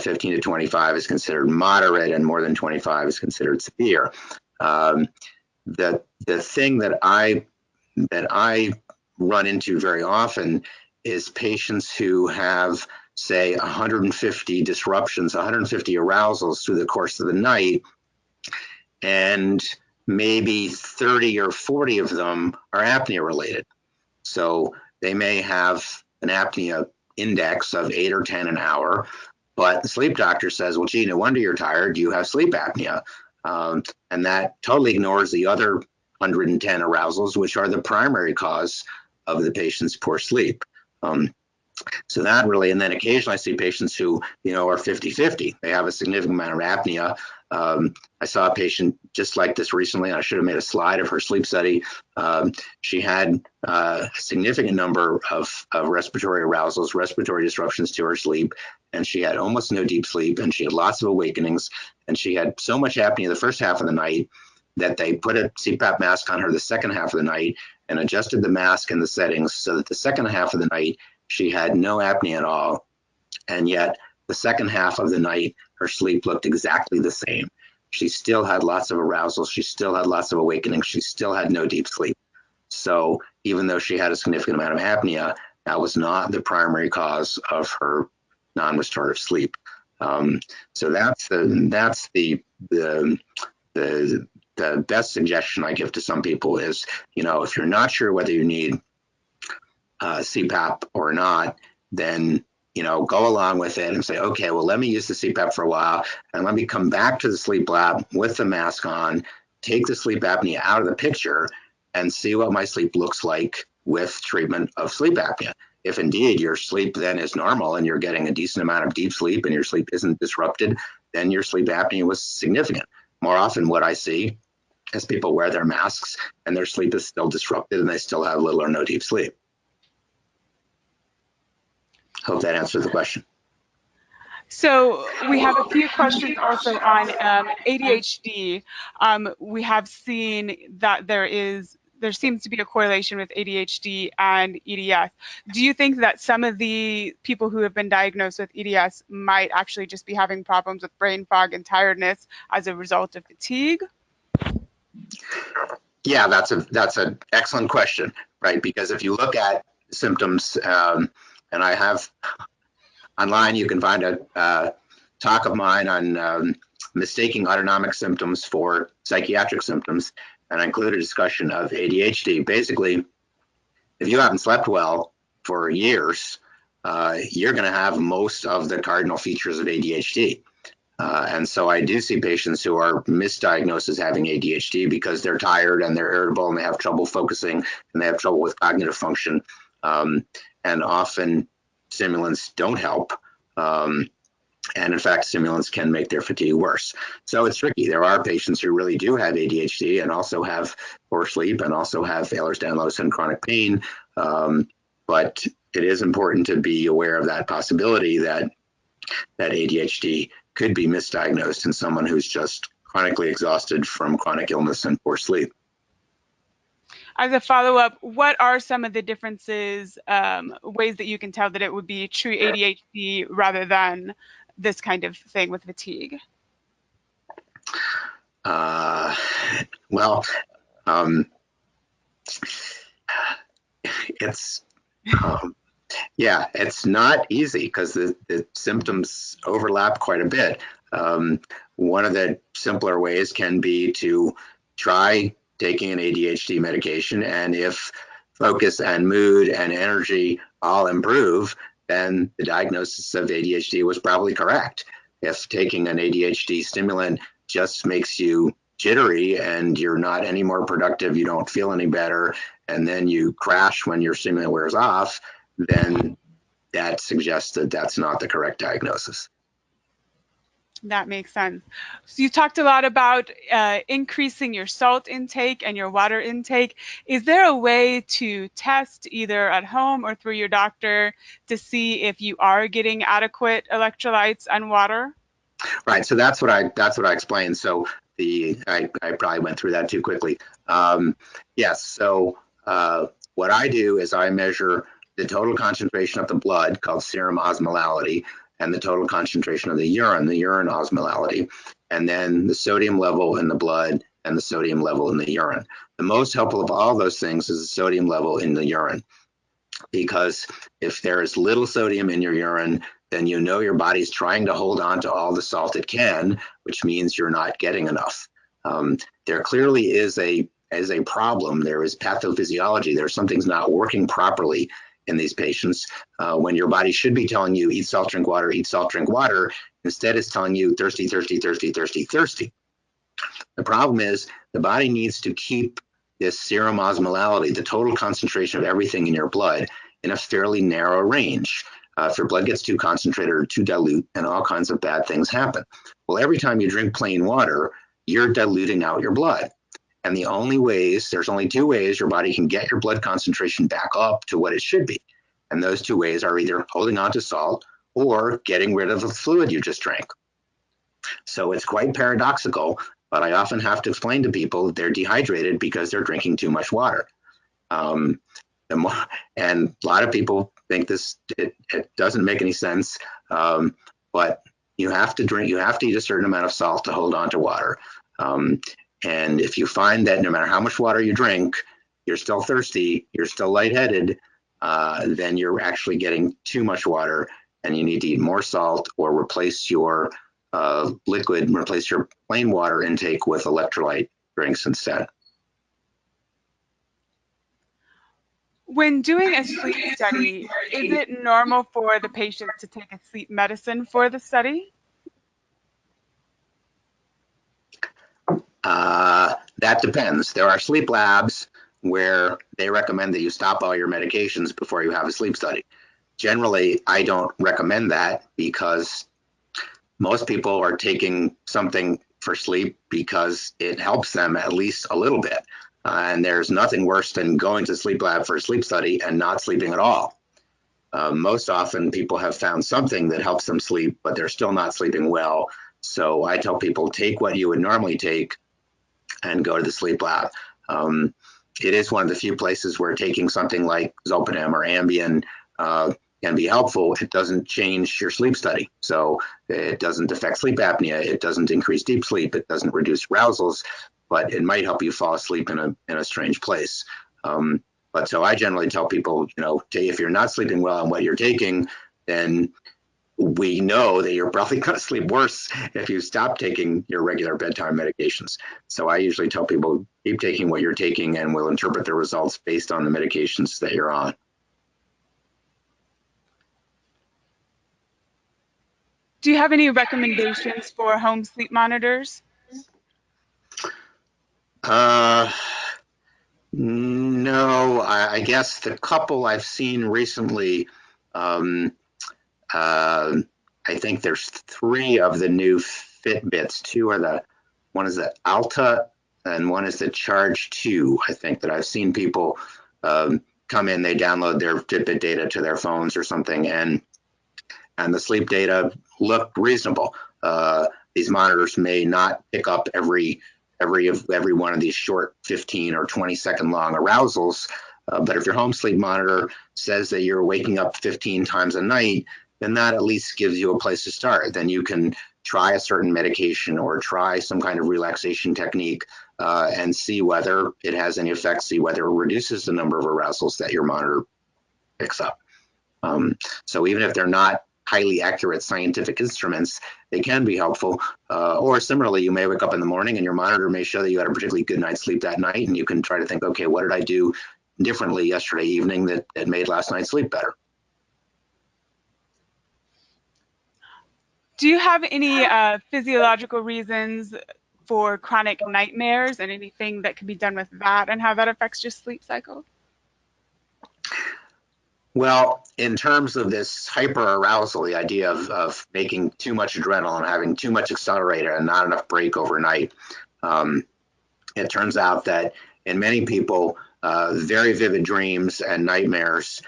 15 to 25 is considered moderate, and more than 25 is considered severe. The thing that I run into very often is patients who have, say, 150 disruptions, 150 arousals through the course of the night, and maybe 30 or 40 of them are apnea related. So they may have an apnea index of 8 or 10 an hour, but the sleep doctor says, well, gee, no wonder you're tired, you have sleep apnea. And that totally ignores the other 110 arousals, which are the primary cause of the patient's poor sleep. So that really, and then occasionally I see patients who, are 50-50. They have a significant amount of apnea. I saw a patient just like this recently. I should have made a slide of her sleep study. She had a significant number of respiratory arousals, respiratory disruptions to her sleep, and she had almost no deep sleep, and she had lots of awakenings, and she had so much apnea the first half of the night that they put a CPAP mask on her the second half of the night and adjusted the mask and the settings so that the second half of the night she had no apnea at all, and yet the second half of the night her sleep looked exactly the same. She still had lots of arousals, she still had lots of awakenings, she still had no deep sleep. So even though she had a significant amount of apnea, that was not the primary cause of her non-restorative sleep. So that's the best suggestion I give to some people is, if you're not sure whether you need CPAP or not, then go along with it and say, okay, well, let me use the CPAP for a while and let me come back to the sleep lab with the mask on, take the sleep apnea out of the picture and see what my sleep looks like with treatment of sleep apnea. If indeed your sleep then is normal and you're getting a decent amount of deep sleep and your sleep isn't disrupted, then your sleep apnea was significant. More often what I see is people wear their masks and their sleep is still disrupted and they still have little or no deep sleep. Hope that answers the question. So we have a few questions also on ADHD. We have seen that there seems to be a correlation with ADHD and EDS. Do you think that some of the people who have been diagnosed with EDS might actually just be having problems with brain fog and tiredness as a result of fatigue? Yeah, that's an excellent question, right? Because if you look at symptoms, and I have online, you can find a talk of mine on mistaking autonomic symptoms for psychiatric symptoms, and I include a discussion of ADHD. Basically, if you haven't slept well for years, you're going to have most of the cardinal features of ADHD. And so I do see patients who are misdiagnosed as having ADHD because they're tired and they're irritable and they have trouble focusing and they have trouble with cognitive function. And often stimulants don't help. And in fact, stimulants can make their fatigue worse. So it's tricky. There are patients who really do have ADHD and also have poor sleep and also have Ehlers-Danlos and chronic pain. But it is important to be aware of that possibility that ADHD could be misdiagnosed in someone who's just chronically exhausted from chronic illness and poor sleep. As a follow-up, what are some of the differences, ways that you can tell that it would be true ADHD rather than this kind of thing with fatigue? Well, It's yeah, it's not easy because the symptoms overlap quite a bit. One of the simpler ways can be to try taking an ADHD medication, and if focus and mood and energy all improve, then the diagnosis of ADHD was probably correct. If taking an ADHD stimulant just makes you jittery and you're not any more productive, you don't feel any better, and then you crash when your stimulant wears off, then that suggests that that's not the correct diagnosis. That makes sense. So you talked a lot about increasing your salt intake and your water intake. Is there a way to test either at home or through your doctor to see if you are getting adequate electrolytes and water? Right. So that's what I explained. So I probably went through that too quickly. Yes. So what I do is I measure the total concentration of the blood, called serum osmolality, and the total concentration of the urine osmolality, and then the sodium level in the blood and the sodium level in the urine. The most helpful of all those things is the sodium level in the urine, because if there is little sodium in your urine, then you know your body's trying to hold on to all the salt it can, which means you're not getting enough. There clearly is a problem. There is pathophysiology. There's something's not working properly in these patients when your body should be telling you eat salt, drink water, eat salt, drink water. Instead, it's telling you thirsty, thirsty, thirsty, thirsty, thirsty. The problem is the body needs to keep this serum osmolality, the total concentration of everything in your blood, in a fairly narrow range. If your blood gets too concentrated or too dilute, and all kinds of bad things happen. Well, every time you drink plain water, you're diluting out your blood. And there's only two ways your body can get your blood concentration back up to what it should be. And those two ways are either holding on to salt or getting rid of the fluid you just drank. So it's quite paradoxical, but I often have to explain to people they're dehydrated because they're drinking too much water. And a lot of people think it doesn't make any sense, but you have to eat a certain amount of salt to hold on to water. And if you find that no matter how much water you drink, you're still thirsty, you're still lightheaded, then you're actually getting too much water, and you need to eat more salt or replace your replace your plain water intake with electrolyte drinks instead. When doing a sleep study, is it normal for the patient to take a sleep medicine for the study? That depends. There are sleep labs where they recommend that you stop all your medications before you have a sleep study. Generally, I don't recommend that because most people are taking something for sleep because it helps them at least a little bit. And there's nothing worse than going to sleep lab for a sleep study and not sleeping at all. Most often people have found something that helps them sleep, but they're still not sleeping well. So I tell people, take what you would normally take and go to the sleep lab. It is one of the few places where taking something like Zolpidem or Ambien can be helpful. It doesn't change your sleep study. So it doesn't affect sleep apnea. It doesn't increase deep sleep. It doesn't reduce arousals, but it might help you fall asleep in a strange place. But so I generally tell people, if you're not sleeping well on what you're taking, then we know that you're probably going to sleep worse if you stop taking your regular bedtime medications. So I usually tell people, keep taking what you're taking, and we'll interpret the results based on the medications that you're on. Do you have any recommendations for home sleep monitors? No, I guess the couple I've seen recently, I think there's 3 of the new Fitbits. One is the Alta and one is the Charge 2. I think that I've seen people come in, they download their Fitbit data to their phones or something, and the sleep data look reasonable. These monitors may not pick up every one of these short 15 or 20 second long arousals, but if your home sleep monitor says that you're waking up 15 times a night, then that at least gives you a place to start. Then you can try a certain medication or try some kind of relaxation technique and see whether it has any effect, see whether it reduces the number of arousals that your monitor picks up. So even if they're not highly accurate scientific instruments, they can be helpful. Or similarly, you may wake up in the morning and your monitor may show that you had a particularly good night's sleep that night, and you can try to think, okay, what did I do differently yesterday evening that made last night's sleep better? Do you have any physiological reasons for chronic nightmares and anything that can be done with that and how that affects your sleep cycle? Well, in terms of this hyperarousal, the idea of making too much adrenaline, having too much accelerator and not enough break overnight, it turns out that in many people, very vivid dreams and nightmares,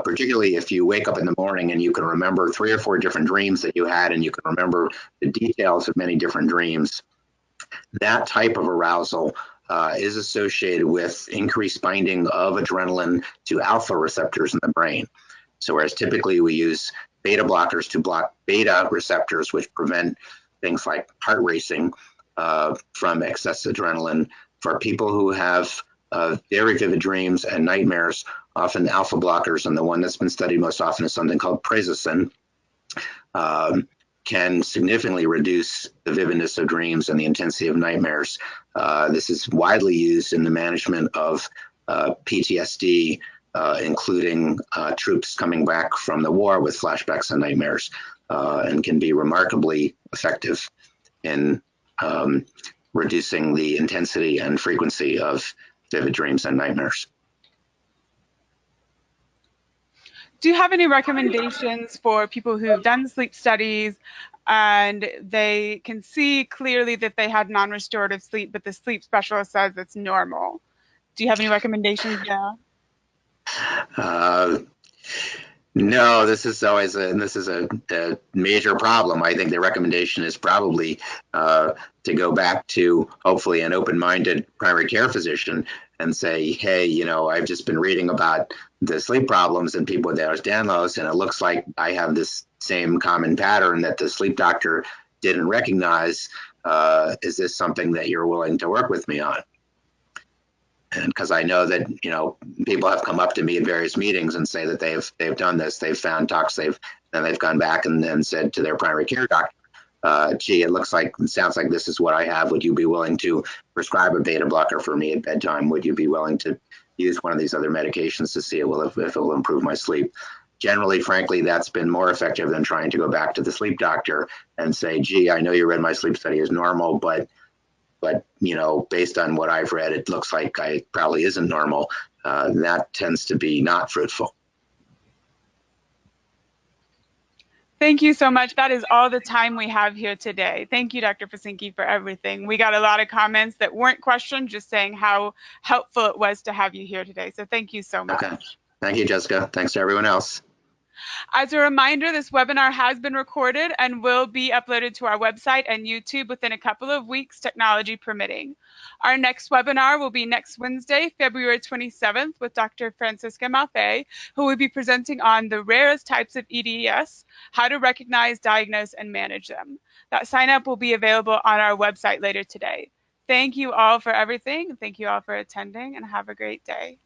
particularly if you wake up in the morning and you can remember 3 or 4 different dreams that you had and you can remember the details of many different dreams, that type of arousal is associated with increased binding of adrenaline to alpha receptors in the brain. So whereas typically we use beta blockers to block beta receptors, which prevent things like heart racing from excess adrenaline, for people who have very vivid dreams and nightmares, often alpha blockers, and the one that's been studied most often is something called prazosin, can significantly reduce the vividness of dreams and the intensity of nightmares. This is widely used in the management of PTSD, including troops coming back from the war with flashbacks and nightmares, and can be remarkably effective in reducing the intensity and frequency of vivid dreams and nightmares. Do you have any recommendations for people who've done sleep studies and they can see clearly that they had non-restorative sleep, but the sleep specialist says it's normal? Do you have any recommendations there? No, this is always a major problem. I think the recommendation is probably to go back to hopefully an open-minded primary care physician and say, hey, I've just been reading about the sleep problems in people with Ehlers-Danlos, and it looks like I have this same common pattern that the sleep doctor didn't recognize. Is this something that you're willing to work with me on? And because I know that people have come up to me in various meetings and say that they've done this, they've found tox, they've gone back and then said to their primary care doctor, gee, it sounds like this is what I have. Would you be willing to prescribe a beta blocker for me at bedtime? Would you be willing to use one of these other medications to see if it will improve my sleep? Generally, frankly, that's been more effective than trying to go back to the sleep doctor and say, gee, I know you read my sleep study as normal, but based on what I've read, it looks like I probably isn't normal. That tends to be not fruitful. Thank you so much. That is all the time we have here today. Thank you, Dr. Pocincki, for everything. We got a lot of comments that weren't questions, just saying how helpful it was to have you here today. So thank you so much. Okay. Thank you, Jessica. Thanks to everyone else. As a reminder, this webinar has been recorded and will be uploaded to our website and YouTube within a couple of weeks, technology permitting. Our next webinar will be next Wednesday, February 27th, with Dr. Francisca Malfay, who will be presenting on the rarest types of EDS, how to recognize, diagnose, and manage them. That sign up will be available on our website later today. Thank you all for everything. Thank you all for attending, and have a great day.